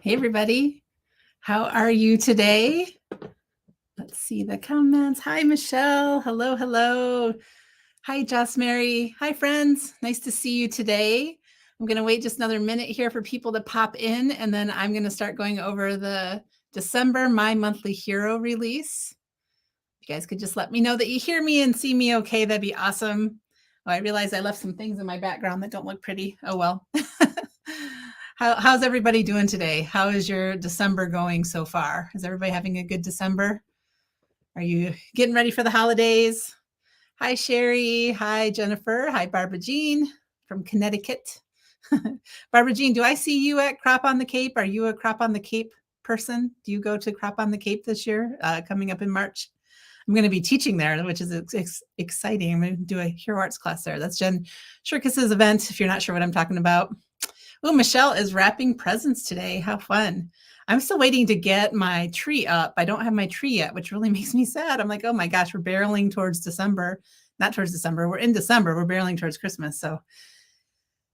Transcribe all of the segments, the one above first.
Hey, everybody. How are you today? Let's see the comments. Hi, Michelle. Hello, hello. Hi, Joss Mary. Hi, friends. Nice to see you today. I'm going to wait just another minute here for people to pop in, and then I'm going to start going over the December My Monthly Hero release. If you guys could just let me know that you hear me and see me okay, that'd be awesome. Oh, I realized I left some things in my background that don't look pretty. Oh, well. How's everybody doing today? How is your December going so far? Is everybody having a good December? Are you getting ready for the holidays? Hi, Sherry. Hi, Jennifer. Hi, Barbara Jean from Connecticut. Barbara Jean, do I see you at Crop on the Cape? Are you a Crop on the Cape person? Do you go to Crop on the Cape this year, coming up in March? I'm going to be teaching there, which is exciting. I'm going to do a Hero Arts class there. That's Jen Shirkis's event, if you're not sure what I'm talking about. Oh, Michelle is wrapping presents today. How fun. I'm still waiting to get my tree up. I don't have my tree yet, which really makes me sad. I'm like, oh my gosh, we're barreling towards December. Not towards December. We're in December. We're barreling towards Christmas. So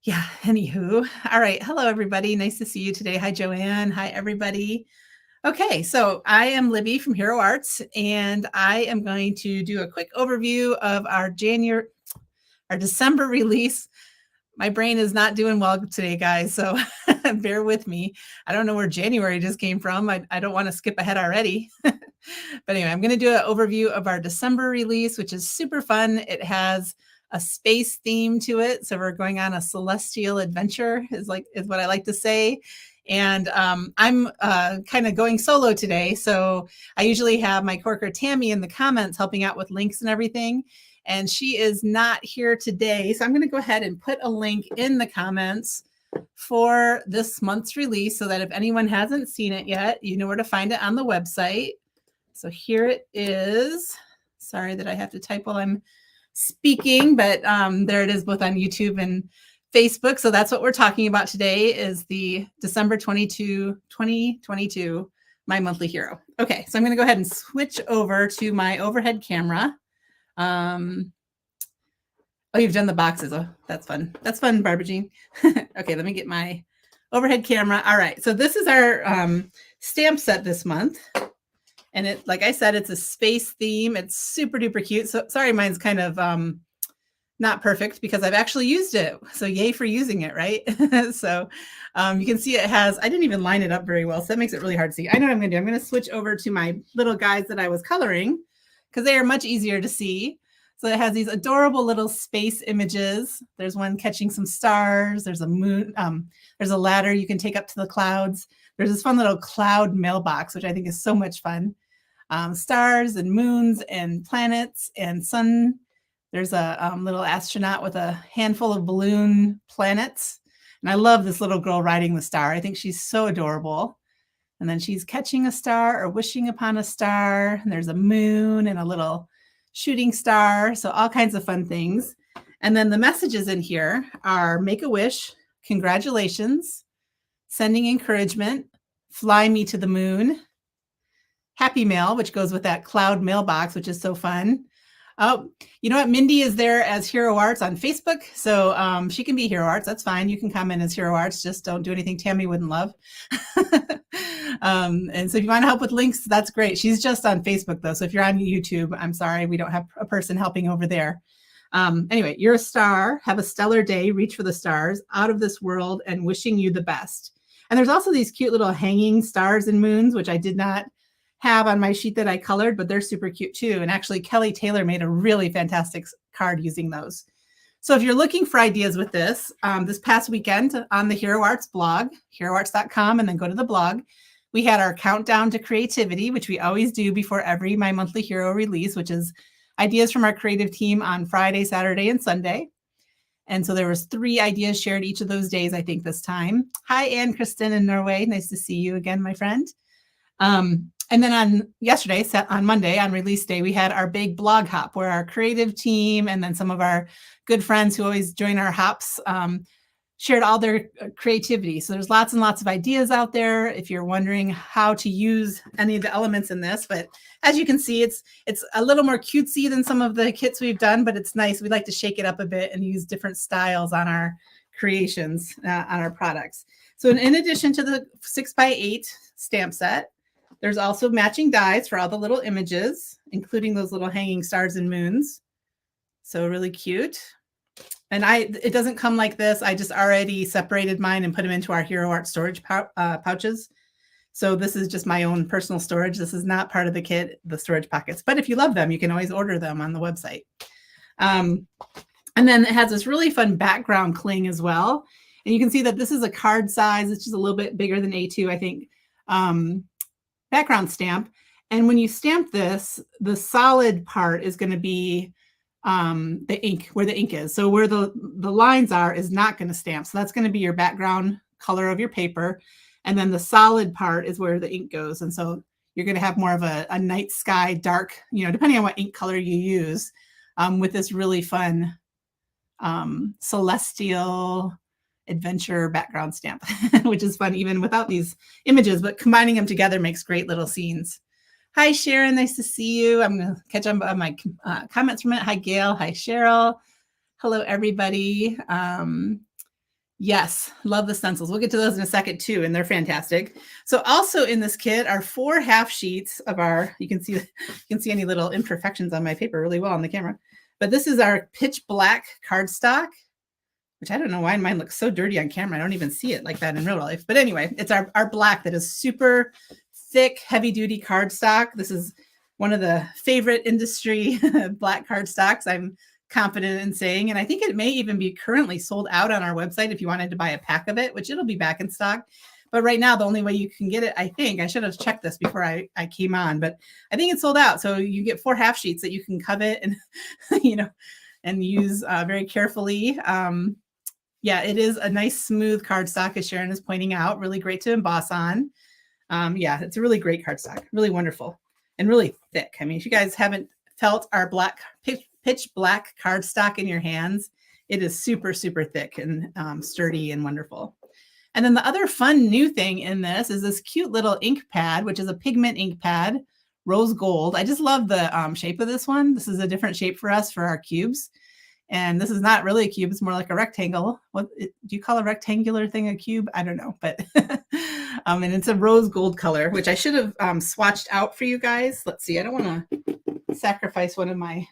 yeah, anywho. All right. Hello, everybody. Nice to see you today. Hi, Joanne. Hi, everybody. Okay, so I am Libby from Hero Arts, and I am going to do a quick overview of our December release. My brain is not doing well today, guys, so bear with me. I don't know where January just came from. I don't want to skip ahead already. But anyway, I'm going to do an overview of our December release, which is super fun. It has a space theme to it, so we're going on a celestial adventure, is what I like to say. And I'm kind of going solo today, so I usually have my corker Tammy in the comments helping out with links and everything. And she is not here today. So I'm going to go ahead and put a link in the comments for this month's release so that if anyone hasn't seen it yet, you know where to find it on the website. So here it is. Sorry that I have to type while I'm speaking, but there it is both on YouTube and Facebook. So that's what we're talking about today is the December 2022 My Monthly Hero. Okay, so I'm going to go ahead and switch over to my overhead camera. Oh, you've done the boxes. Oh, that's fun. That's fun, Barbara Jean. Okay, let me get my overhead camera. All right, so this is our stamp set this month. And it, like I said, it's a space theme. It's super duper cute. So sorry, mine's kind of not perfect because I've actually used it. So yay for using it, right? So you can see it has, I didn't even line it up very well. So that makes it really hard to see. I know what I'm going to do. I'm going to switch over to my little guys that I was coloring, because they are much easier to see. So it has these adorable little space images. There's one catching some stars. There's a moon. There's a ladder you can take up to the clouds. There's this fun little cloud mailbox, which I think is so much fun. Stars and moons and planets and sun. There's a little astronaut with a handful of balloon planets. And I love this little girl riding the star. I think she's so adorable. And then she's catching a star or wishing upon a star. And there's a moon and a little shooting star. So all kinds of fun things. And then the messages in here are make a wish, congratulations, sending encouragement, fly me to the moon, happy mail, which goes with that cloud mailbox, which is so fun. Oh, you know what? Mindy is there as Hero Arts on Facebook. So she can be Hero Arts. That's fine. You can comment as Hero Arts. Just don't do anything Tammy wouldn't love. And so if you want to help with links, that's great. She's just on Facebook, though. So if you're on YouTube, I'm sorry, we don't have a person helping over there. Anyway, you're a star. Have a stellar day. Reach for the stars. Out of this world and wishing you the best. And there's also these cute little hanging stars and moons, which I did not have on my sheet that I colored, but they're super cute too. And actually Kelly Taylor made a really fantastic card using those. So if you're looking for ideas with this, this past weekend on the Hero Arts blog, heroarts.com, and then go to the blog, we had our countdown to creativity, which we always do before every My Monthly Hero release, which is ideas from our creative team on Friday, Saturday, and Sunday. And so there was 3 ideas shared each of those days, I think, this time. Hi, Anne Kristen in Norway. Nice to see you again, my friend. And then on Monday, on release day, we had our big blog hop where our creative team and then some of our good friends who always join our hops shared all their creativity. So there's lots and lots of ideas out there if you're wondering how to use any of the elements in this. But as you can see, it's a little more cutesy than some of the kits we've done, but it's nice. We like to shake it up a bit and use different styles on our creations, on our products. So in addition to the 6x8 stamp set, there's also matching dies for all the little images, including those little hanging stars and moons. So really cute. And it doesn't come like this. I just already separated mine and put them into our Hero Art storage pouches. So this is just my own personal storage. This is not part of the kit, the storage pockets. But if you love them, you can always order them on the website. And then it has this really fun background cling as well. And you can see that this is a card size. It's just a little bit bigger than A2, I think, background stamp. And when you stamp this, the solid part is going to be the ink, where the ink is. So where the lines are is not going to stamp. So that's going to be your background color of your paper. And then the solid part is where the ink goes. And so you're going to have more of a night sky, dark, depending on what ink color you use, with this really fun celestial adventure background stamp, which is fun even without these images, but combining them together makes great little scenes. Hi, Sharon. Nice to see you. I'm going to catch up on my comments for a minute. Hi, Gail. Hi, Cheryl. Hello, everybody. Yes, love the stencils. We'll get to those in a second too, and they're fantastic. So also in this kit are 4 half sheets of our, you can see any little imperfections on my paper really well on the camera, but this is our pitch black cardstock, which I don't know why mine looks so dirty on camera. I don't even see it like that in real life. But anyway, it's our black that is super thick, heavy duty cardstock. This is one of the favorite industry black cardstocks, I'm confident in saying. And I think it may even be currently sold out on our website if you wanted to buy a pack of it, which it'll be back in stock. But right now, the only way you can get it, I think, I should have checked this before I came on, but I think it's sold out. So you get 4 half sheets that you can covet and, and use very carefully. Yeah, it is a nice smooth cardstock, as Sharon is pointing out, really great to emboss on. Yeah, it's a really great cardstock, really wonderful and really thick. I mean, if you guys haven't felt our pitch black cardstock in your hands, it is super, super thick and sturdy and wonderful. And then the other fun new thing in this is this cute little ink pad, which is a pigment ink pad, rose gold. I just love the shape of this one. This is a different shape for us for our cubes. And this is not really a cube. It's more like a rectangle. What do you call a rectangular thing a cube? I don't know, but and it's a rose gold color, which I should have swatched out for you guys. Let's see. I don't want to sacrifice one of my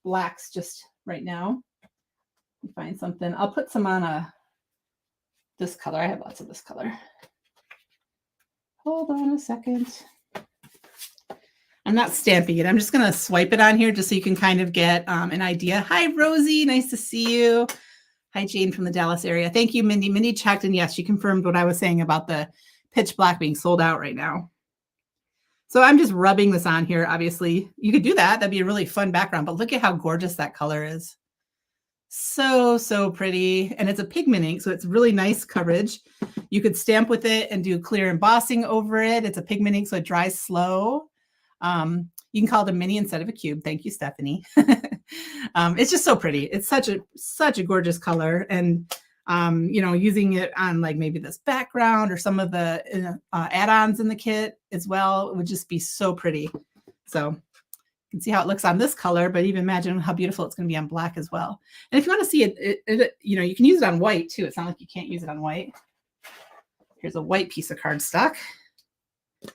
blacks just right now. Let me find something. I'll put some on this color. I have lots of this color. Hold on a second. I'm not stamping it. I'm just going to swipe it on here just so you can kind of get an idea. Hi, Rosie. Nice to see you. Hi, Jane from the Dallas area. Thank you, Mindy. Mindy checked, and yes, she confirmed what I was saying about the pitch black being sold out right now. So I'm just rubbing this on here. Obviously, you could do that. That'd be a really fun background, but look at how gorgeous that color is. So, so pretty. And it's a pigment ink, so it's really nice coverage. You could stamp with it and do clear embossing over it. It's a pigment ink, so it dries slow. You can call it a mini instead of a cube. Thank you, Stephanie. It's just so pretty. It's such a gorgeous color. And, using it on like maybe this background or some of the add-ons in the kit as well, it would just be so pretty. So you can see how it looks on this color, but even imagine how beautiful it's going to be on black as well. And if you want to see it, you can use it on white too. It's not like you can't use it on white. Here's a white piece of cardstock.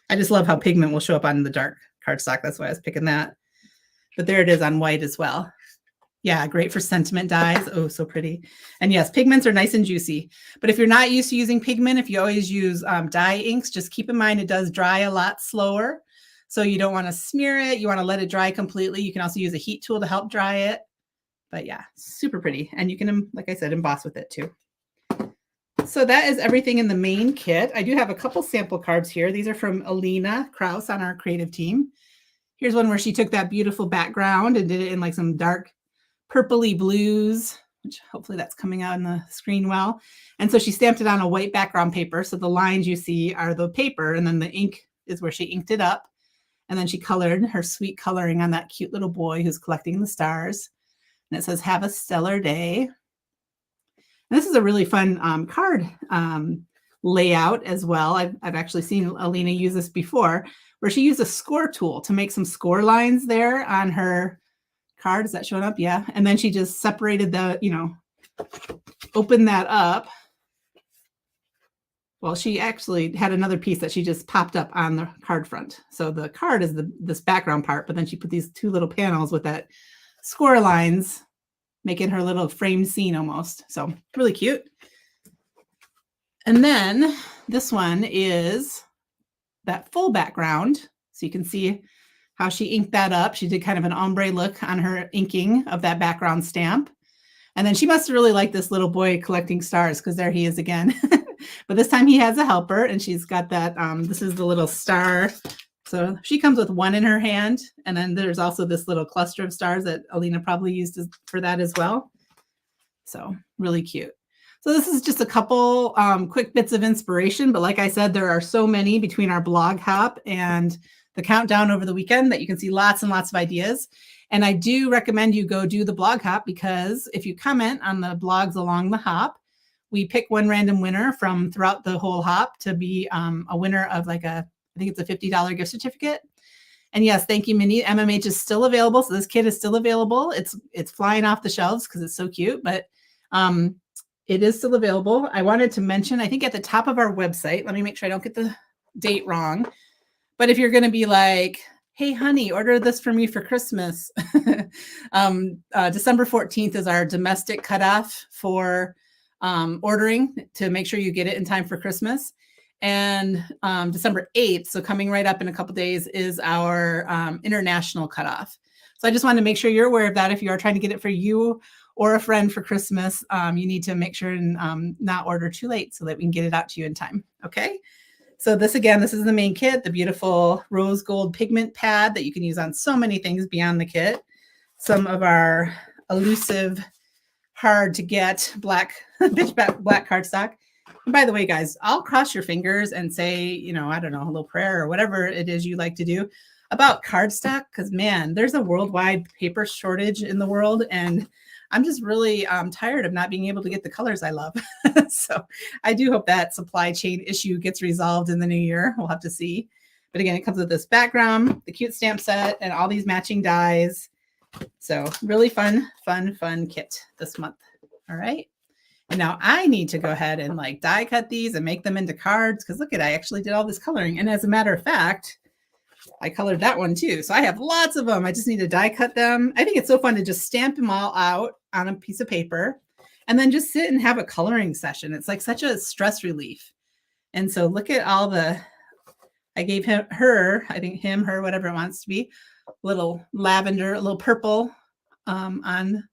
I just love how pigment will show up on the dark cardstock. That's why I was picking that. But there it is on white as well. Yeah, great for sentiment dyes. Oh, so pretty. And yes, pigments are nice and juicy. But if you're not used to using pigment, if you always use dye inks, just keep in mind it does dry a lot slower. So you don't want to smear it. You want to let it dry completely. You can also use a heat tool to help dry it. But yeah, super pretty. And you can, like I said, emboss with it too. So that is everything in the main kit. I do have a couple sample cards here. These are from Alina Kraus on our creative team. Here's one where she took that beautiful background and did it in like some dark purpley blues, which hopefully that's coming out on the screen well. And so she stamped it on a white background paper. So the lines you see are the paper, and then the ink is where she inked it up. And then she colored her sweet coloring on that cute little boy who's collecting the stars. And it says, "Have a stellar day." And this is a really fun card layout as well. I've actually seen Alina use this before, where she used a score tool to make some score lines there on her card. Is that showing up? Yeah. And then she just separated the, opened that up. Well, she actually had another piece that she just popped up on the card front. So the card is this background part, but then she put these two little panels with that score lines, making her little framed scene almost. So really cute. And then this one is that full background. So you can see how she inked that up. She did kind of an ombre look on her inking of that background stamp. And then she must have really liked this little boy collecting stars, because there he is again. But this time he has a helper, and she's got that, this is the little star. So she comes with one in her hand, and then there's also this little cluster of stars that Alina probably used for that as well. So really cute. So this is just a couple quick bits of inspiration, but like I said, there are so many between our blog hop and the countdown over the weekend that you can see lots and lots of ideas. And I do recommend you go do the blog hop, because if you comment on the blogs along the hop, we pick one random winner from throughout the whole hop to be a winner of like I think it's a $50 gift certificate. And yes, thank you, Minnie. MMH is still available. So this kit is still available. It's flying off the shelves because it's so cute, but it is still available. I wanted to mention, I think at the top of our website, let me make sure I don't get the date wrong. But if you're going to be like, hey, honey, order this for me for Christmas. December 14th is our domestic cutoff for ordering to make sure you get it in time for Christmas. And December 8th, so coming right up in a couple days, is our international cutoff. So I just wanted to make sure you're aware of that. If you are trying to get it for you or a friend for Christmas, you need to make sure and not order too late so that we can get it out to you in time. Okay. So this is the main kit, the beautiful rose gold pigment pad that you can use on so many things beyond the kit. Some of our elusive, hard to get black cardstock. And by the way, guys, I'll cross your fingers and say, I don't know, a little prayer or whatever it is you like to do about cardstock, because man, there's a worldwide paper shortage in the world, and I'm just really tired of not being able to get the colors I love. So I do hope that supply chain issue gets resolved in the new year. We'll have to see. But again, it comes with this background, the cute stamp set, and all these matching dies. So really fun kit this month. All right. And now I need to go ahead and like die cut these and make them into cards, because look at, I actually did all this coloring. And as a matter of fact, I colored that one too. So I have lots of them. I just need to die cut them. I think it's so fun to just stamp them all out on a piece of paper and then just sit and have a coloring session. It's like such a stress relief. And so look at all I gave her, I think him, her, whatever it wants to be, little lavender, a little purple on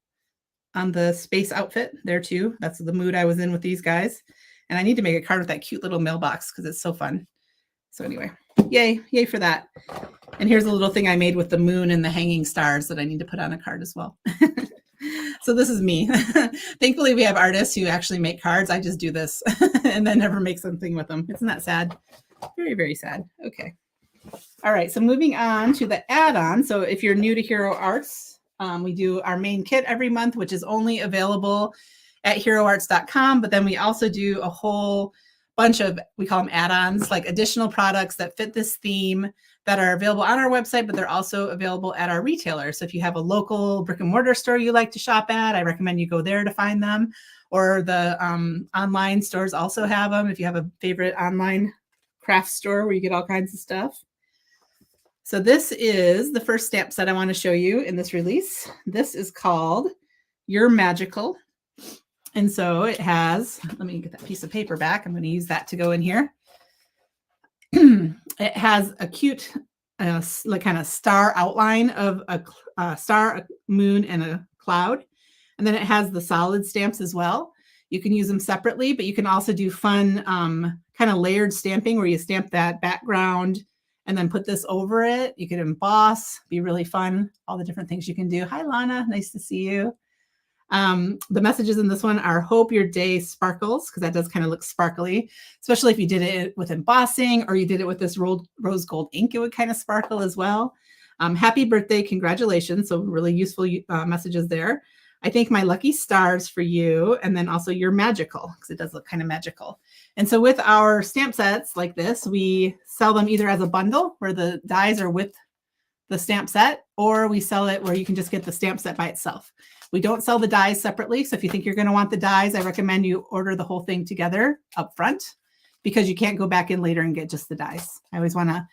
the space outfit there too. That's the mood I was in with these guys. And I need to make a card with that cute little mailbox because it's so fun. So anyway, yay for that. And here's a little thing I made with the moon and the hanging stars that I need to put on a card as well. So this is me. Thankfully, we have artists who actually make cards. I just do this and then never make something with them. Isn't that sad? Very, very sad. Okay. All right. So moving on to the add-on. So if you're new to Hero Arts, we do our main kit every month, which is only available at heroarts.com. But then we also do a whole bunch of, we call them add-ons, like additional products that fit this theme that are available on our website, but they're also available at our retailer. So if you have a local brick and mortar store you like to shop at, I recommend you go there to find them. Or the online stores also have them if you have a favorite online craft store where you get all kinds of stuff. So this is the first stamp set I want to show you in this release. This is called You're Magical. And so it has, let me get that piece of paper back. I'm going to use that to go in here. It has a cute like kind of star outline of a star, a moon, and a cloud. And then it has the solid stamps as well. You can use them separately, but you can also do fun kind of layered stamping where you stamp that background and then put this over it. You could emboss, be really fun, all the different things you can do. Hi, Lana. Nice to see you. The messages in this one are hope your day sparkles, because that does kind of look sparkly, especially if you did it with embossing or you did it with this rose gold ink, it would kind of sparkle as well. Happy birthday, congratulations. So really useful messages there. I thank my lucky stars for you. And then also you're magical, because it does look kind of magical. And so with our stamp sets like this, we sell them either as a bundle where the dies are with the stamp set, or we sell it where you can just get the stamp set by itself. We don't sell the dies separately. So if you think you're going to want the dies, I recommend you order the whole thing together up front. because you can't go back in later and get just the dies. I always want to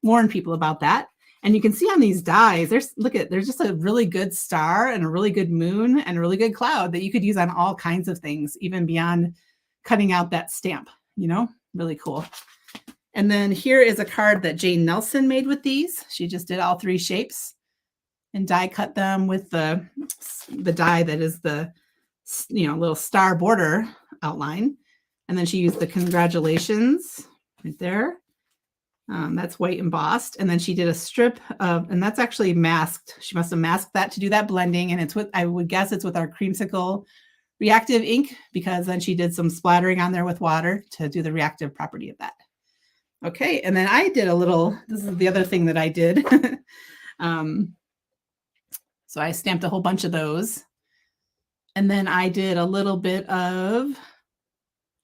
warn people about that. And you can see on these dies, there's just a really good star and a really good moon and a really good cloud that you could use on all kinds of things, even beyond cutting out that stamp, you know, really cool. And then here is a card that Jane Nelson made with these. She just did all 3 shapes and die cut them with the die that is the, you know, little star border outline. And then she used the congratulations right there. That's white embossed. And then she did a strip of, and that's actually masked. She must have masked that to do that blending. And it's with, I would guess it's with our creamsicle reactive ink, because then she did some splattering on there with water to do the reactive property of that. Okay. And then I did a little, this is the other thing that I did. So I stamped a whole bunch of those. And then I did a little bit of,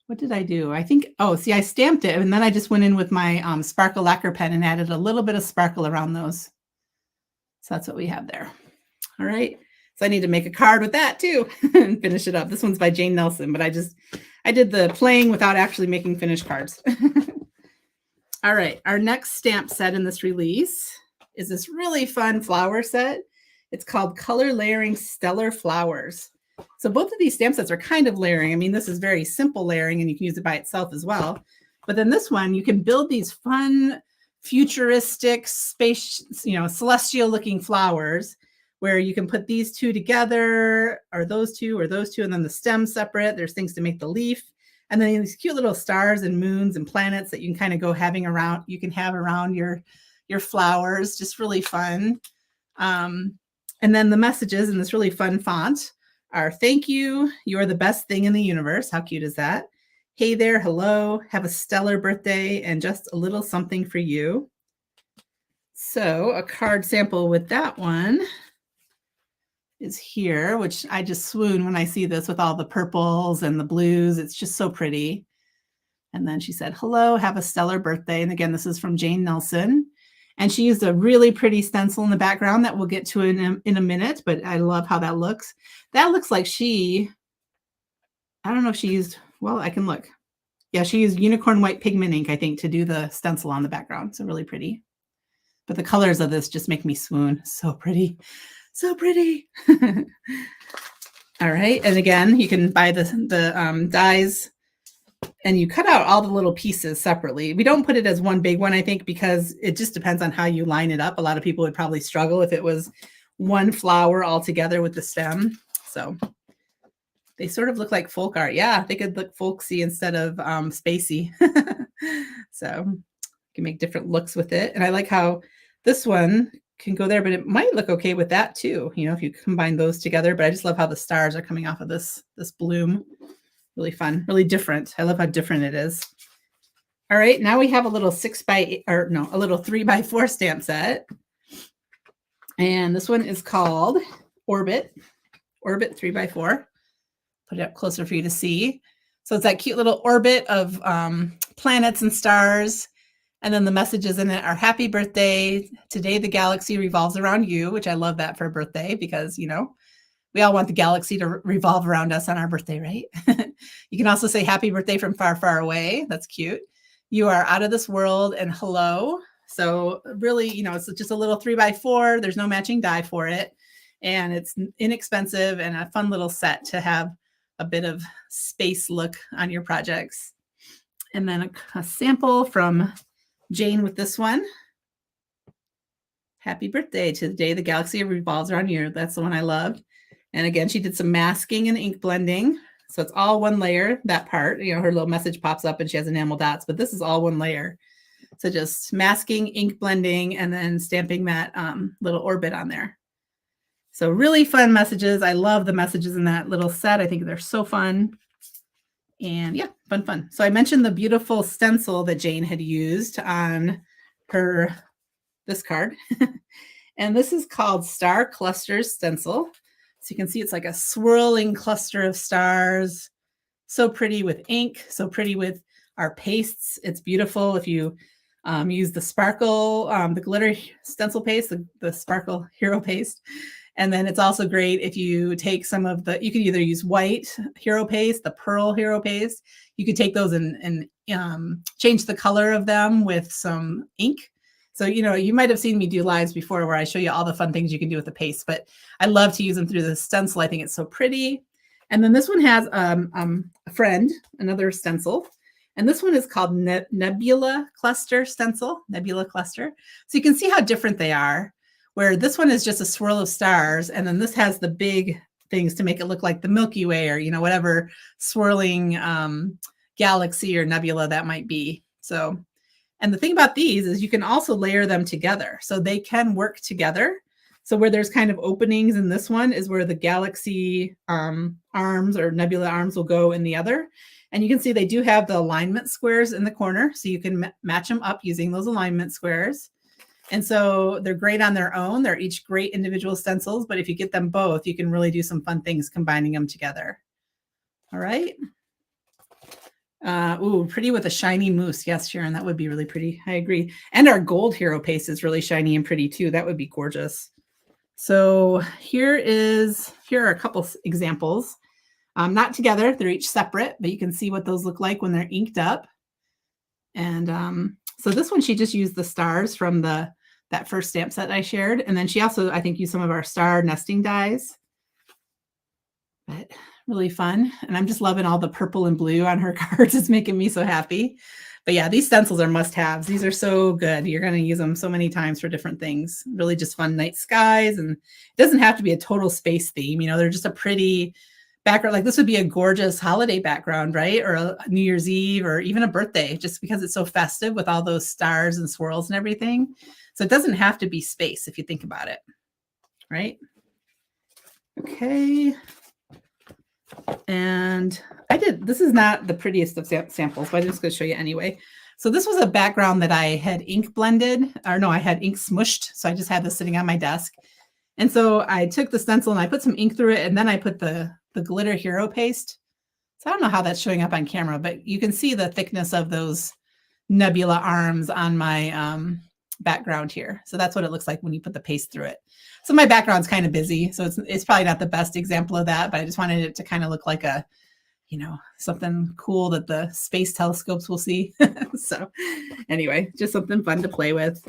what did I do? I think, oh, see, I stamped it. And then I just went in with my sparkle lacquer pen and added a little bit of sparkle around those. So that's what we have there. All right. So I need to make a card with that too and finish it up. This one's by Jane Nelson, but I did the playing without actually making finished cards. All right. Our next stamp set in this release is this really fun flower set. It's called Color Layering Stellar Flowers. So both of these stamp sets are kind of layering. I mean, this is very simple layering and you can use it by itself as well. But then this one, you can build these fun, futuristic, space, you know, celestial looking flowers where you can put these 2 together, or those 2, and then the stem separate. There's things to make the leaf. And then these cute little stars and moons and planets that you can kind of go having around, you can have around your flowers. Just really fun. And then the messages in this really fun font are, thank you, you're the best thing in the universe. How cute is that? Hey there, hello, have a stellar birthday, and just a little something for you. So a card sample with that one is here, which I just swoon when I see this with all the purples and the blues. It's just so pretty. And then she said, hello, have a stellar birthday. And again, this is from Jane Nelson. And she used a really pretty stencil in the background that we'll get to in a minute, but I love how that looks. That looks like I don't know if she used, well, I can look. Yeah, she used unicorn white pigment ink, I think, to do the stencil on the background. So really pretty. But the colors of this just make me swoon. So pretty. So pretty. All right. And again, you can buy the dies and you cut out all the little pieces separately. We don't put it as one big one, I think, because it just depends on how you line it up. A lot of people would probably struggle if it was one flower all together with the stem. So they sort of look like folk art. Yeah, they could look folksy instead of spacey. So you can make different looks with it. And I like how this one can go there, but it might look okay with that too, you know, if you combine those together. But I just love how the stars are coming off of this bloom. Really fun, really different. I love how different it is. All right, now we have a little 3x4 stamp set. And this one is called Orbit 3x4. Put it up closer for you to see. So it's that cute little orbit of planets and stars. And then the messages in it are happy birthday. Today the galaxy revolves around you, which I love that for a birthday because, you know, we all want the galaxy to revolve around us on our birthday, right? You can also say happy birthday from far, far away. That's cute. You are out of this world and hello. So really, you know, it's just a little 3x4. There's no matching die for it. And it's inexpensive and a fun little set to have a bit of space look on your projects. And then a sample from Jane with this one. Happy birthday to the day the galaxy revolves around you. That's the one I loved. And again, she did some masking and ink blending. So it's all one layer, that part, you know, her little message pops up and she has enamel dots, but this is all one layer. So just masking, ink blending, and then stamping that little orbit on there. So really fun messages. I love the messages in that little set. I think they're so fun. And yeah, fun. So I mentioned the beautiful stencil that Jane had used on this card. And this is called Star Clusters Stencil. So you can see it's like a swirling cluster of stars. So pretty with ink, so pretty with our pastes. It's beautiful if you use the sparkle, the glitter stencil paste, the sparkle hero paste. And then it's also great if you take some of the, you can either use white hero paste, the pearl hero paste. You could take those and change the color of them with some ink. So, you might have seen me do lives before where I show you all the fun things you can do with the paste, but I love to use them through the stencil. I think it's so pretty. And then this one has a friend, another stencil. And this one is called Nebula Cluster Stencil, Nebula Cluster. So you can see how different they are, where this one is just a swirl of stars. And then this has the big things to make it look like the Milky Way or, whatever swirling galaxy or nebula that might be. So, and the thing about these is you can also layer them together. So they can work together. So where there's kind of openings in this one is where the galaxy arms or nebula arms will go in the other. And you can see they do have the alignment squares in the corner. So you can match them up using those alignment squares. And so they're great on their own. They're each great individual stencils. But if you get them both, you can really do some fun things combining them together. All right. Ooh, pretty with a shiny mousse. Yes, Sharon, that would be really pretty. I agree. And our gold hero paste is really shiny and pretty too. That would be gorgeous. So here are a couple examples. Not together, they're each separate, but you can see what those look like when they're inked up. And so this one, she just used the stars from that first stamp set I shared. And then she also, I think, used some of our star nesting dies. But really fun. And I'm just loving all the purple and blue on her cards. It's making me so happy. But yeah, these stencils are must-haves. These are so good. You're going to use them so many times for different things. Really just fun night skies. And it doesn't have to be a total space theme. They're just a pretty background. Like this would be a gorgeous holiday background, right? Or a New Year's Eve or even a birthday, just because it's so festive with all those stars and swirls and everything. So it doesn't have to be space if you think about it, right? Okay. And this is not the prettiest of samples, but I'm just going to show you anyway. So this was a background that I had ink blended, or no, I had ink smushed. So I just had this sitting on my desk. And so I took the stencil and I put some ink through it, and then I put the glitter hero paste. So I don't know how that's showing up on camera, but you can see the thickness of those nebula arms on my background here. So that's what it looks like when you put the paste through it. So my background's kind of busy, so it's probably not the best example of that, but I just wanted it to kind of look like a, something cool that the space telescopes will see. So anyway, just something fun to play with.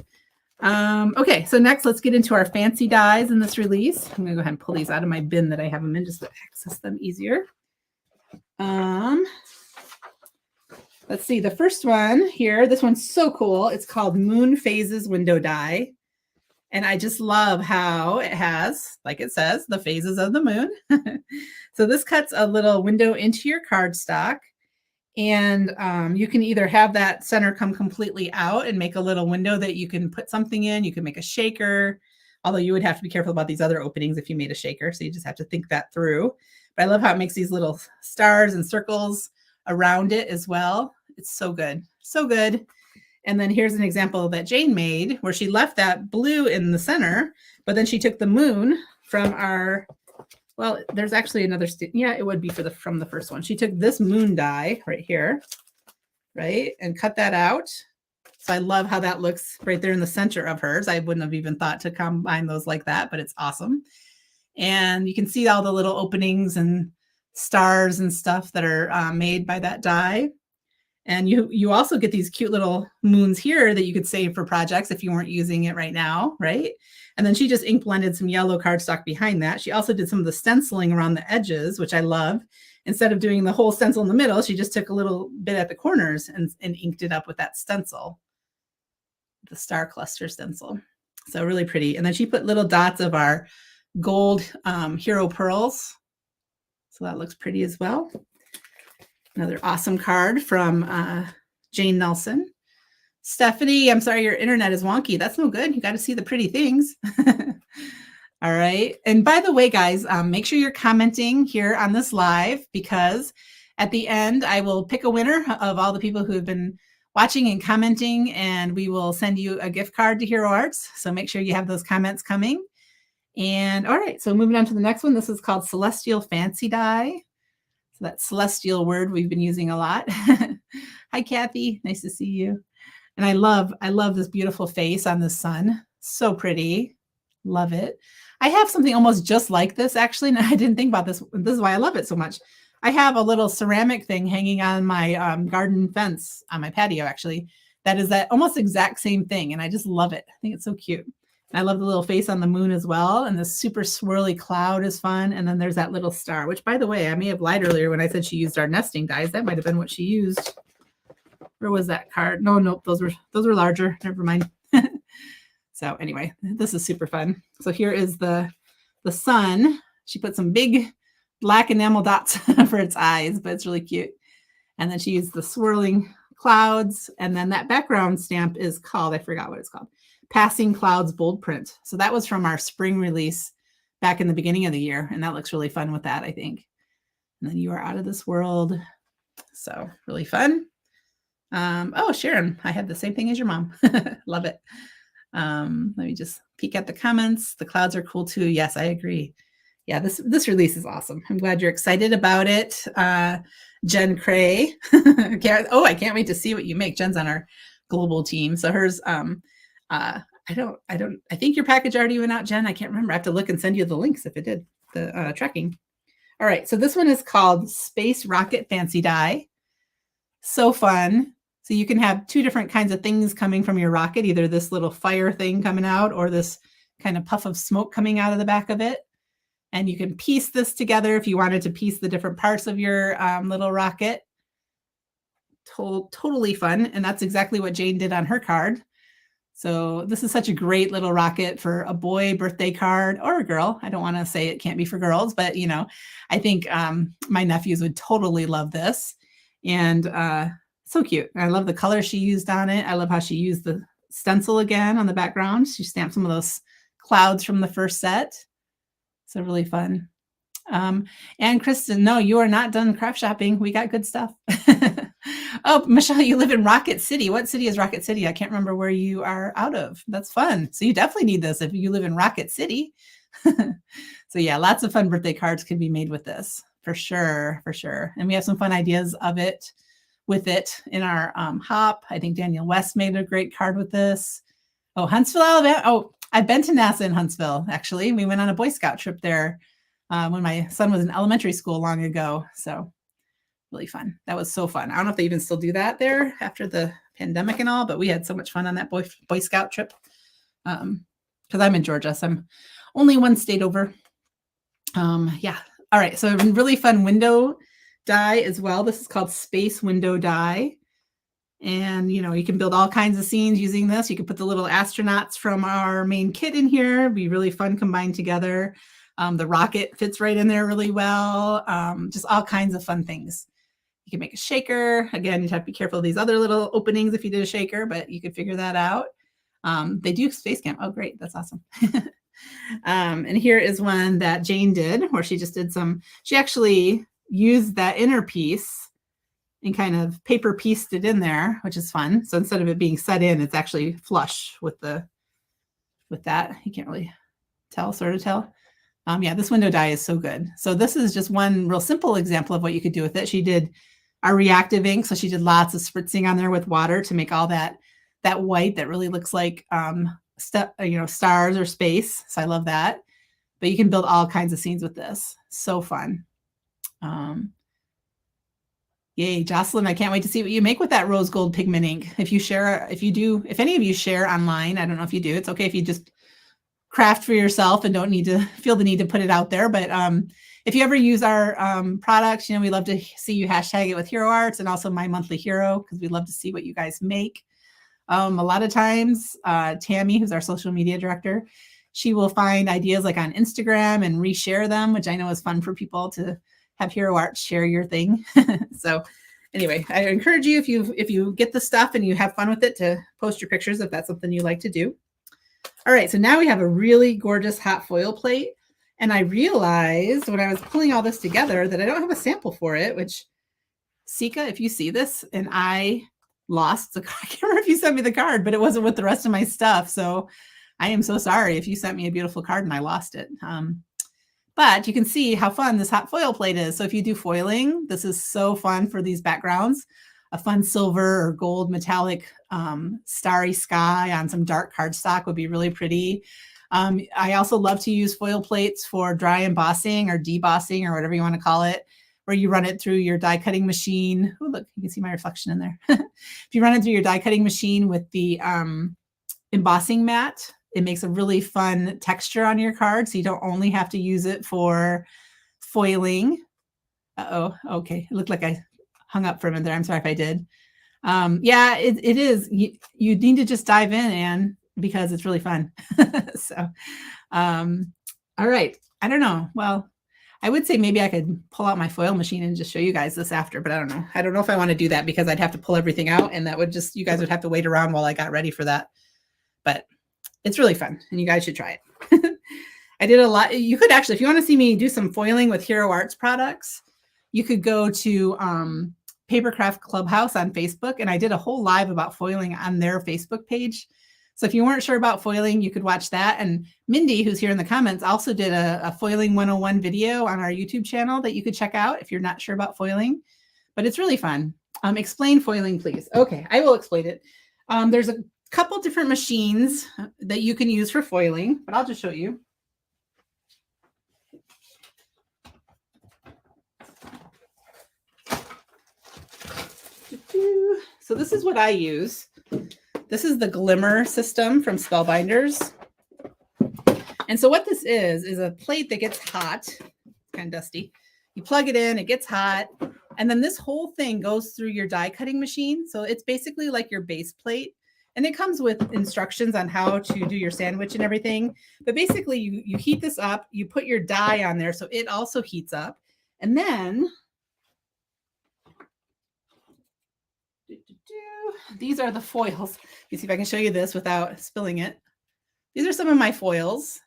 Okay, so next let's get into our fancy dies in this release. I'm gonna go ahead and pull these out of my bin that I have them in just to access them easier. Let's see, the first one here, this one's so cool. It's called Moon Phases Window Die. And I just love how it has, like it says, the phases of the moon. So this cuts a little window into your cardstock. And you can either have that center come completely out and make a little window that you can put something in. You can make a shaker, although you would have to be careful about these other openings if you made a shaker. So you just have to think that through. But I love how it makes these little stars and circles around it as well. It's so good. So good. And then here's an example that Jane made where she left that blue in the center, but then she took the moon from our, well, there's actually another, yeah, it would be from the first one. She took this moon die right here, right, and cut that out. So I love how that looks right there in the center of hers. I wouldn't have even thought to combine those like that, but it's awesome. And you can see all the little openings and stars and stuff that are made by that die. And you also get these cute little moons here that you could save for projects if you weren't using it right now, right? And then she just ink blended some yellow cardstock behind that. She also did some of the stenciling around the edges, which I love. Instead of doing the whole stencil in the middle, she just took a little bit at the corners and inked it up with that stencil, the star cluster stencil. So really pretty. And then she put little dots of our gold hero pearls. So that looks pretty as well. Another awesome card from Jane Nelson. Stephanie, I'm sorry, your internet is wonky. That's no good. You got to see the pretty things. All right. And by the way, guys, make sure you're commenting here on this live, because at the end, I will pick a winner of all the people who have been watching and commenting, and we will send you a gift card to Hero Arts. So make sure you have those comments coming. And all right, so moving on to the next one. This is called Celestial Fancy Die. So that celestial word we've been using a lot. Hi, Kathy. Nice to see you. And I love this beautiful face on the sun. So pretty. Love it. I have something almost just like this, actually, and I didn't think about this. This is why I love it so much. I have a little ceramic thing hanging on my garden fence on my patio, actually. That is that almost exact same thing, and I just love it. I think it's so cute. And I love the little face on the moon as well, and the super swirly cloud is fun. And then there's that little star, which, by the way, I may have lied earlier when I said she used our nesting dies. That might have been what she used. Where was that card? No, nope, those were larger. Never mind. So anyway, this is super fun. So here is the sun. She put some big black enamel dots for its eyes, but it's really cute. And then she used the swirling clouds. And then that background stamp is called, I forgot what it's called, Passing Clouds Bold Print. So that was from our spring release back in the beginning of the year. And that looks really fun with that, I think. And then You Are Out of This World. So really fun. Oh, Sharon, I had the same thing as your mom. Love it. Let me just peek at the comments. The clouds are cool too. Yes, I agree. Yeah, this release is awesome. I'm glad you're excited about it. Jen Cray. I can't wait to see what you make. Jen's on our global team. So hers, I think your package already went out, Jen. I can't remember. I have to look and send you the links if it did, the tracking. All right, so this one is called Space Rocket Fancy Die. So fun. So you can have two different kinds of things coming from your rocket, either this little fire thing coming out or this kind of puff of smoke coming out of the back of it. And you can piece this together if you wanted to piece the different parts of your little rocket. Totally fun. And that's exactly what Jane did on her card. So this is such a great little rocket for a boy birthday card or a girl. I don't want to say it can't be for girls, but I think my nephews would totally love this. And so cute. I love the color she used on it. I love how she used the stencil again on the background. She stamped some of those clouds from the first set. So really fun. And Kristen, no, you are not done craft shopping. We got good stuff. Oh, Michelle, you live in Rocket City. What city is Rocket City? I can't remember where you are out of. That's fun. So you definitely need this if you live in Rocket City. So yeah, lots of fun birthday cards can be made with this for sure, for sure. And we have some fun ideas of it with it in our hop. I think Daniel West made a great card with this. Oh, Huntsville, Alabama. Oh, I've been to NASA in Huntsville, actually. We went on a Boy Scout trip there when my son was in elementary school long ago. So really fun. That was so fun. I don't know if they even still do that there after the pandemic and all, but we had so much fun on that Boy Scout trip. Because I'm in Georgia, so I'm only one state over. Yeah. All right. So a really fun window die as well. This is called Space Window Die. And, you can build all kinds of scenes using this. You can put the little astronauts from our main kit in here. It'd be really fun combined together. The rocket fits right in there really well. Just all kinds of fun things. You can make a shaker. Again, you'd have to be careful of these other little openings if you did a shaker, but you could figure that out. They do space camp. Oh, great. That's awesome. And here is one that Jane did where she just did she actually used that inner piece and kind of paper pieced it in there, which is fun. So instead of it being set in, it's actually flush with that. You can't really sort of tell. Yeah, this window die is so good. So this is just one real simple example of what you could do with it. She did our reactive ink. So she did lots of spritzing on there with water to make all that white that really looks like stars or space. So I love that. But you can build all kinds of scenes with this. So fun. Yay, Jocelyn, I can't wait to see what you make with that rose gold pigment ink. If any of you share online, I don't know if you do, it's okay if you just craft for yourself and don't need to feel the need to put it out there. But if you ever use our products, we love to see you hashtag it with Hero Arts and also My Monthly Hero, because we love to see what you guys make. A lot of times, Tammy, who's our social media director, she will find ideas like on Instagram and reshare them, which I know is fun for people to have Hero Arts share your thing. So anyway, I encourage you, if you get the stuff and you have fun with it, to post your pictures if that's something you like to do. All right, so now we have a really gorgeous hot foil plate. And I realized when I was pulling all this together that I don't have a sample for it, which, Sika, if you see this, and I lost the card. I can't remember if you sent me the card, but it wasn't with the rest of my stuff. So I am so sorry if you sent me a beautiful card and I lost it. But you can see how fun this hot foil plate is. So if you do foiling, this is so fun for these backgrounds. A fun silver or gold metallic starry sky on some dark cardstock would be really pretty. I also love to use foil plates for dry embossing or debossing or whatever you want to call it, where you run it through your die cutting machine. Oh, look, you can see my reflection in there. If you run it through your die cutting machine with the embossing mat, it makes a really fun texture on your card. So you don't only have to use it for foiling. Uh-oh, okay. It looked like I hung up for a minute there. I'm sorry if I did. Yeah, it is. You need to just dive in, Anne, because it's really fun. So, all right. I don't know. Well, I would say maybe I could pull out my foil machine and just show you guys this after, but I don't know. I don't know if I want to do that because I'd have to pull everything out and that would just, you guys would have to wait around while I got ready for that. But it's really fun and you guys should try it. I did a lot. You could actually, if you want to see me do some foiling with Hero Arts products, you could go to Papercraft Clubhouse on Facebook. And I did a whole live about foiling on their Facebook page. So if you weren't sure about foiling, you could watch that. And Mindy, who's here in the comments, also did a Foiling 101 video on our YouTube channel that you could check out if you're not sure about foiling. But it's really fun. Explain foiling, please. Okay, I will explain it. There's a couple different machines that you can use for foiling, but I'll just show you. So this is what I use. This is the Glimmer system from Spellbinders. And so what this is a plate that gets hot. It's kind of dusty. You plug it in, it gets hot. And then this whole thing goes through your die cutting machine. So it's basically like your base plate. And it comes with instructions on how to do your sandwich and everything. But basically you heat this up, you put your die on there so it also heats up. And then these are the foils. You see if I can show you this without spilling it. These are some of my foils.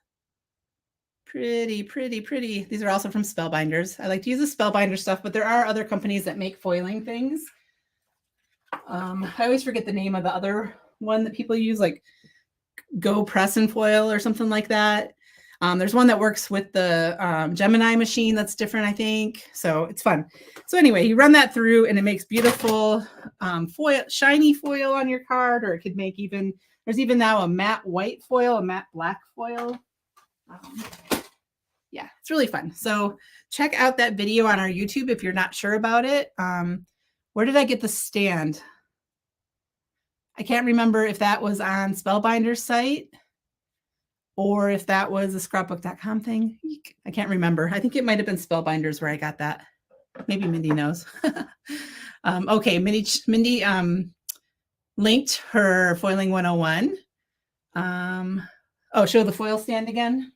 Pretty, pretty, pretty. These are also from Spellbinders. I like to use the Spellbinder stuff, but there are other companies that make foiling things. I always forget the name of the other one that people use, like Go Press and Foil or something like that. There's one that works with the Gemini machine that's different, I think. So it's fun. So anyway, you run that through and it makes beautiful foil, shiny foil on your card, or it could make even, there's even now a matte white foil, a matte black foil. Yeah, it's really fun. So check out that video on our YouTube if you're not sure about it. Where did I get the stand? I can't remember if that was on Spellbinder's site or if that was a scrapbook.com thing. I can't remember. I think it might have been Spellbinders where I got that. Maybe Mindy knows. Okay, Mindy linked her Foiling 101. Oh, show the foil stand again.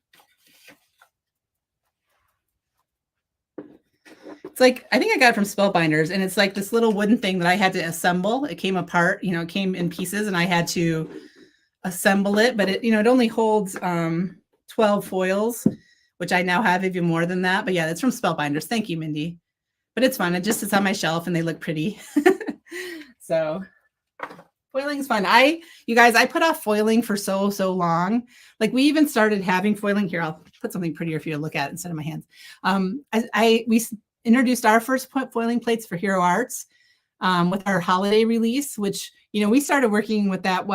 It's like, I think I got it from Spellbinders, and it's like this little wooden thing that I had to assemble. It came apart, you know, it came in pieces and I had to assemble it, but it, you know, it only holds 12 foils, which I now have even more than that. But yeah, it's from Spellbinders. Thank you, Mindy. But it's fun. It just sits on my shelf and they look pretty. So foiling is fun. You guys, I put off foiling for so long. Like we even started having foiling here. I'll put something prettier for you to look at instead of my hands. We introduced our first foiling plates for Hero Arts with our holiday release, which, you know, we started working with that,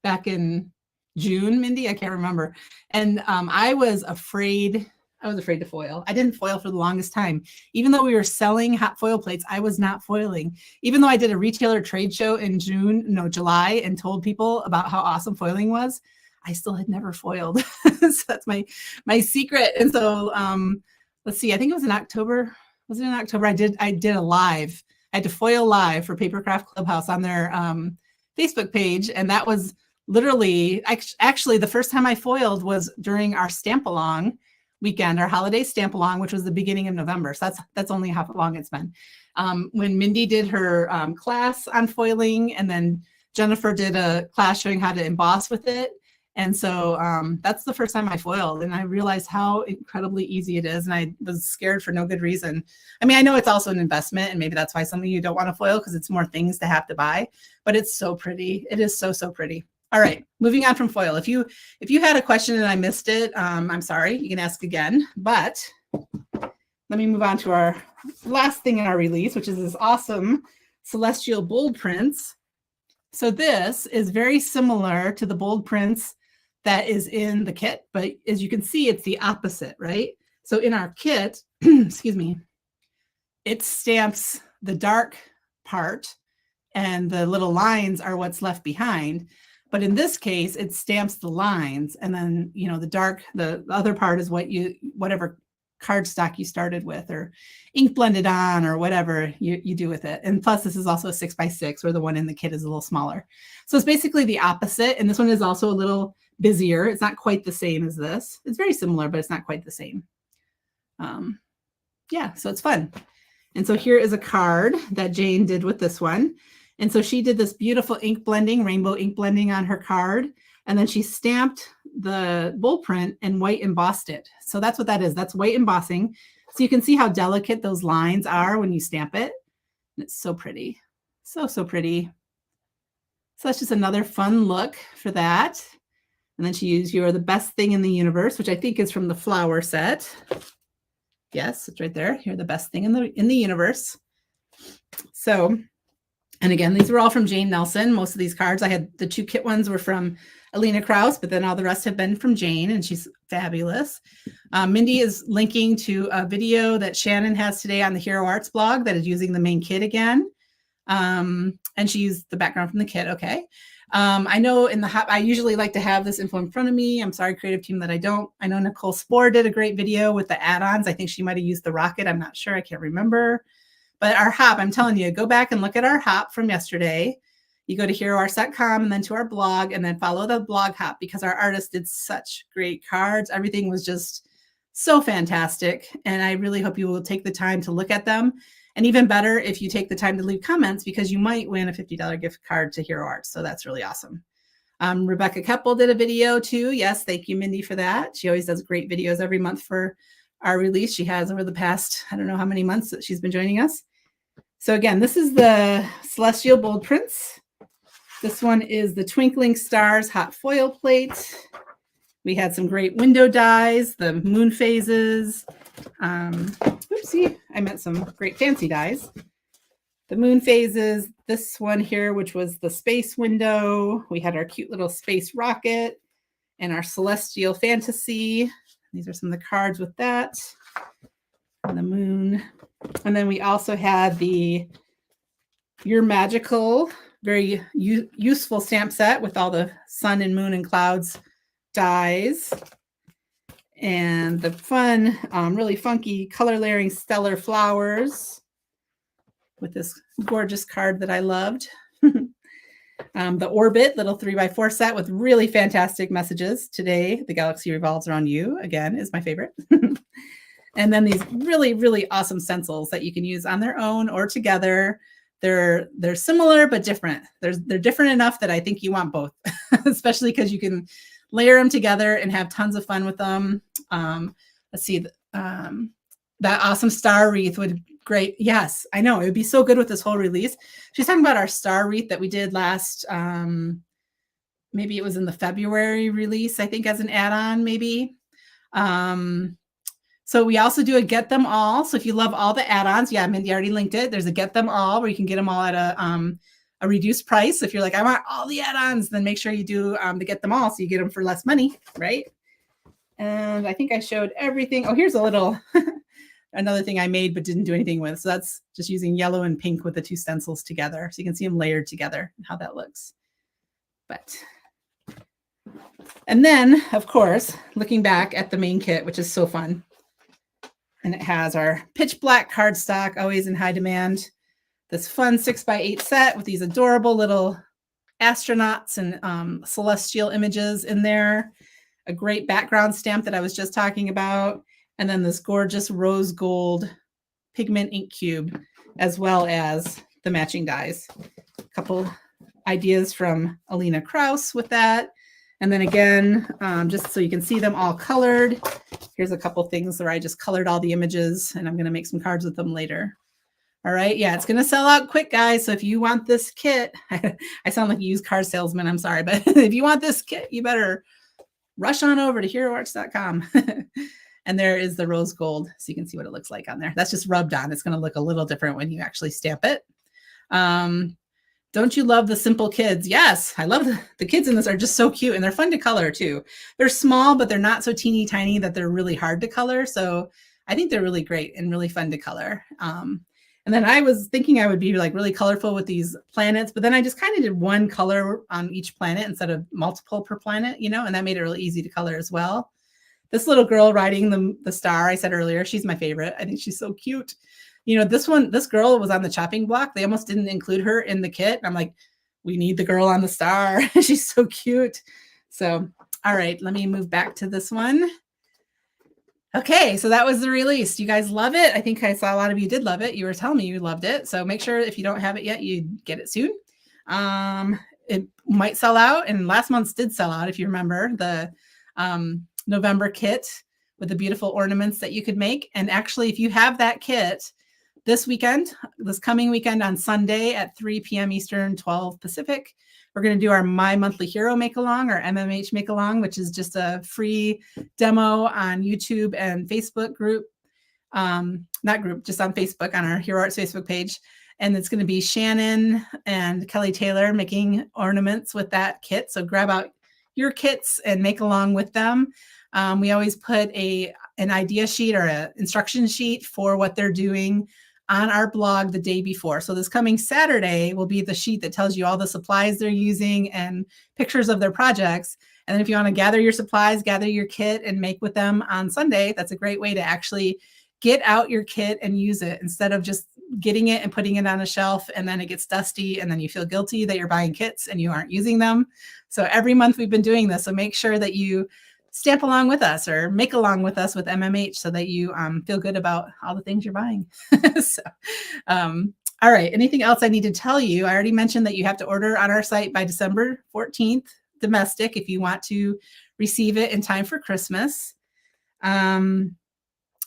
back in June, Mindy? I can't remember. And I was afraid to foil. I didn't foil for the longest time. Even though we were selling hot foil plates, I was not foiling. Even though I did a retailer trade show in July and told people about how awesome foiling was, I still had never foiled. So that's my secret. And so let's see, I think it was in October. Was it in October? I did a live. I had to foil live for Papercraft Clubhouse on their Facebook page. And that was literally, actually the first time I foiled was during our stamp along weekend, our holiday stamp along, which was the beginning of November. So that's only how long it's been. When Mindy did her class on foiling, and then Jennifer did a class showing how to emboss with it. And so that's the first time I foiled, and I realized how incredibly easy it is. And I was scared for no good reason. I mean, I know it's also an investment, and maybe that's why some of you don't want to foil, because it's more things to have to buy, but it's so pretty. It is so pretty. All right, moving on from foil. If you had a question and I missed it, I'm sorry, you can ask again, but let me move on to our last thing in our release, which is this awesome Celestial Bold Prints. So this is very similar to the bold prints that is in the kit, but as you can see, it's the opposite, right? So in our kit, excuse me, it stamps the dark part and the little lines are what's left behind. But in this case, it stamps the lines, and then, you know, the other part is whatever cardstock you started with, or ink blended on, or whatever you do with it. And plus, this is also a 6x6, where the one in the kit is a little smaller. So it's basically the opposite. And this one is also a little busier. It's not quite the same as this. It's very similar, but it's not quite the same. Yeah, so it's fun. And so here is a card that Jane did with this one. And so she did this beautiful ink blending, rainbow ink blending on her card. And then she stamped the bull print and white embossed it. So that's what that is. That's white embossing. So you can see how delicate those lines are when you stamp it. And it's so pretty. So, so pretty. So that's just another fun look for that. And then she used "You're the Best Thing in the Universe," which I think is from the flower set. Yes, it's right there. You're the best thing in the universe. So, and again, these were all from Jane Nelson. Most of these cards, I had the 2 kit ones were from Alina Krauss, but then all the rest have been from Jane, and she's fabulous. Mindy is linking to a video that Shannon has today on the Hero Arts blog that is using the main kit again. And she used the background from the kit. Okay. I know I usually like to have this info in front of me. I'm sorry, creative team, that I don't. I know Nicole Spohr did a great video with the add-ons. I think she might have used the rocket. I'm not sure. I can't remember. But our hop, I'm telling you, go back and look at our hop from yesterday. You go to heroarts.com and then to our blog, and then follow the blog hop, because our artist did such great cards. Everything was just so fantastic. And I really hope you will take the time to look at them. And even better if you take the time to leave comments, because you might win a $50 gift card to Hero Arts. So that's really awesome. Rebecca Keppel did a video too. Yes, thank you, Mindy, for that. She always does great videos every month for our release. She has over the past, I don't know how many months that she's been joining us. So again, this is the Celestial Bold Prints. This one is the Twinkling Stars hot foil plate. We had some great window dies, the moon phases. Oopsie, I meant some great fancy dies. The moon phases, this one here, which was the space window. We had our cute little space rocket and our celestial fantasy. These are some of the cards with that. And the moon. And then we also had the You're Magical, very useful stamp set with all the sun and moon and clouds dies. And the fun, really funky color layering stellar flowers with this gorgeous card that I loved. The Orbit little 3x4 set with really fantastic messages. Today, the galaxy revolves around you, again, is my favorite. And then these really, really awesome stencils that you can use on their own or together. They're similar but different. They're different enough that I think you want both, especially because you can layer them together and have tons of fun with them. Let's see, that awesome star wreath would great. Yes, I know. It would be so good with this whole release. She's talking about our star wreath that we did last, maybe it was in the February release, I think, as an add-on, maybe. So we also do a get them all. So if you love all the add-ons, yeah, Mindy already linked it. There's a get them all where you can get them all at a reduced price. So if you're like, I want all the add-ons, then make sure you do the get them all so you get them for less money, right? And I think I showed everything. Oh, here's a little, another thing I made but didn't do anything with. So that's just using yellow and pink with the 2 stencils together. So you can see them layered together and how that looks. And then, of course, looking back at the main kit, which is so fun. And it has our pitch black cardstock, always in high demand. This fun 6x8 set with these adorable little astronauts and celestial images in there. A great background stamp that I was just talking about. And then this gorgeous rose gold pigment ink cube, as well as the matching dies. A couple ideas from Alina Krauss with that. And then again, just so you can see them all colored, here's a couple things where I just colored all the images, and I'm going to make some cards with them later. All right. Yeah, it's going to sell out quick, guys. So if you want this kit, I sound like a used car salesman. I'm sorry. But if you want this kit, you better rush on over to heroarts.com. And there is the rose gold. So you can see what it looks like on there. That's just rubbed on. It's going to look a little different when you actually stamp it. Don't you love the simple kids? Yes, I love the kids in this are just so cute and they're fun to color too. They're small, but they're not so teeny tiny that they're really hard to color. So I think they're really great and really fun to color. And then I was thinking I would be like really colorful with these planets, but then I just kind of did one color on each planet instead of multiple per planet, you know, and that made it really easy to color as well. This little girl riding the star, I said earlier, she's my favorite. I think she's so cute. You know, this girl was on the chopping block. They almost didn't include her in the kit. I'm like, we need the girl on the star. She's so cute. So, all right, let me move back to this one. Okay, so that was the release. You guys love it? I think I saw a lot of you did love it. You were telling me you loved it. So make sure if you don't have it yet, you get it soon. It might sell out, and last month's did sell out, if you remember, the November kit with the beautiful ornaments that you could make. And actually, if you have that kit, this coming weekend on Sunday at 3 p.m. Eastern, 12 Pacific, we're going to do our My Monthly Hero Make-Along, or MMH Make-Along, which is just a free demo on YouTube and Facebook group. Not group, just on Facebook, on our Hero Arts Facebook page. And it's going to be Shannon and Kelly Taylor making ornaments with that kit. So grab out your kits and make along with them. We always put an idea sheet or an instruction sheet for what they're doing on our blog the day before. So this coming Saturday will be the sheet that tells you all the supplies they're using and pictures of their projects. And then if you want to gather your supplies, gather your kit and make with them on Sunday, that's a great way to actually get out your kit and use it instead of just getting it and putting it on a shelf and then it gets dusty and then you feel guilty that you're buying kits and you aren't using them. So every month we've been doing this. So make sure that you stamp along with us or make along with us with MMH so that you feel good about all the things you're buying. So, all right. Anything else I need to tell you? I already mentioned that you have to order on our site by December 14th, domestic, if you want to receive it in time for Christmas.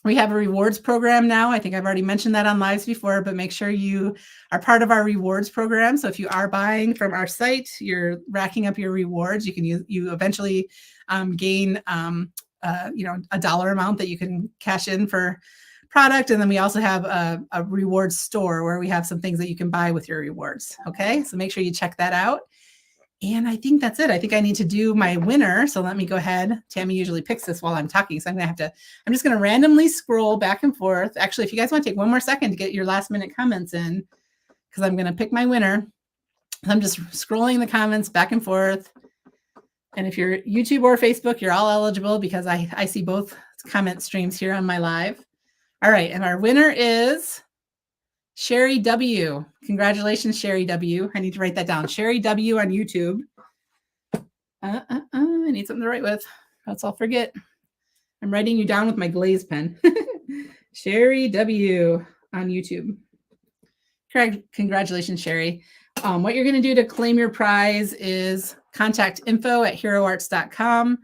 We have a rewards program now. I think I've already mentioned that on lives before, but make sure you are part of our rewards program. So if you are buying from our site, you're racking up your rewards. You eventually gain a dollar amount that you can cash in for product. And then we also have a rewards store where we have some things that you can buy with your rewards. Okay, so make sure you check that out. And I think that's it. I think I need to do my winner. So let me go ahead. Tammy usually picks this while I'm talking. So I'm just going to randomly scroll back and forth. Actually, if you guys want to take one more second to get your last minute comments in, because I'm going to pick my winner. I'm just scrolling the comments back and forth. And if you're YouTube or Facebook, you're all eligible because I see both comment streams here on my live. All right. And our winner is Sherry W. Congratulations, Sherry W. I need to write that down. Sherry W on YouTube. I need something to write with. Else I'll forget. I'm writing you down with my glaze pen. Sherry W on YouTube. Congratulations, Sherry. What you're going to do to claim your prize is contact info@heroarts.com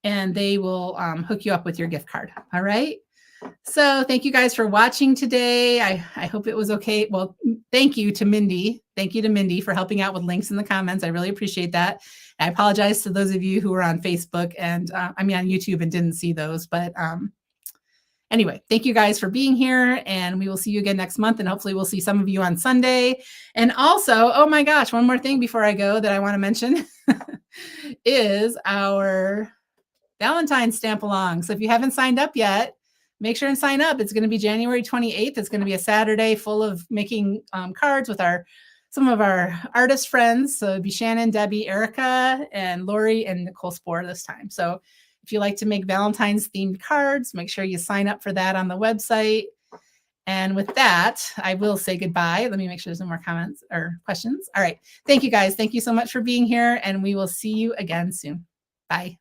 and they will hook you up with your gift card. All right. So thank you guys for watching today. I hope it was okay. Well, thank you to Mindy. Thank you to Mindy for helping out with links in the comments. I really appreciate that. I apologize to those of you who were on Facebook and on YouTube and didn't see those. But anyway, thank you guys for being here and we will see you again next month. And hopefully we'll see some of you on Sunday. And also, oh my gosh, one more thing before I go that I want to mention is our Valentine's stamp along. So if you haven't signed up yet, make sure and sign up. It's going to be January 28th. It's going to be a Saturday full of making cards with some of our artist friends. So it'd be Shannon, Debbie, Erica, and Lori, and Nicole Spohr this time. So if you like to make Valentine's themed cards, make sure you sign up for that on the website. And with that, I will say goodbye. Let me make sure there's no more comments or questions. All right. Thank you guys. Thank you so much for being here. And we will see you again soon. Bye.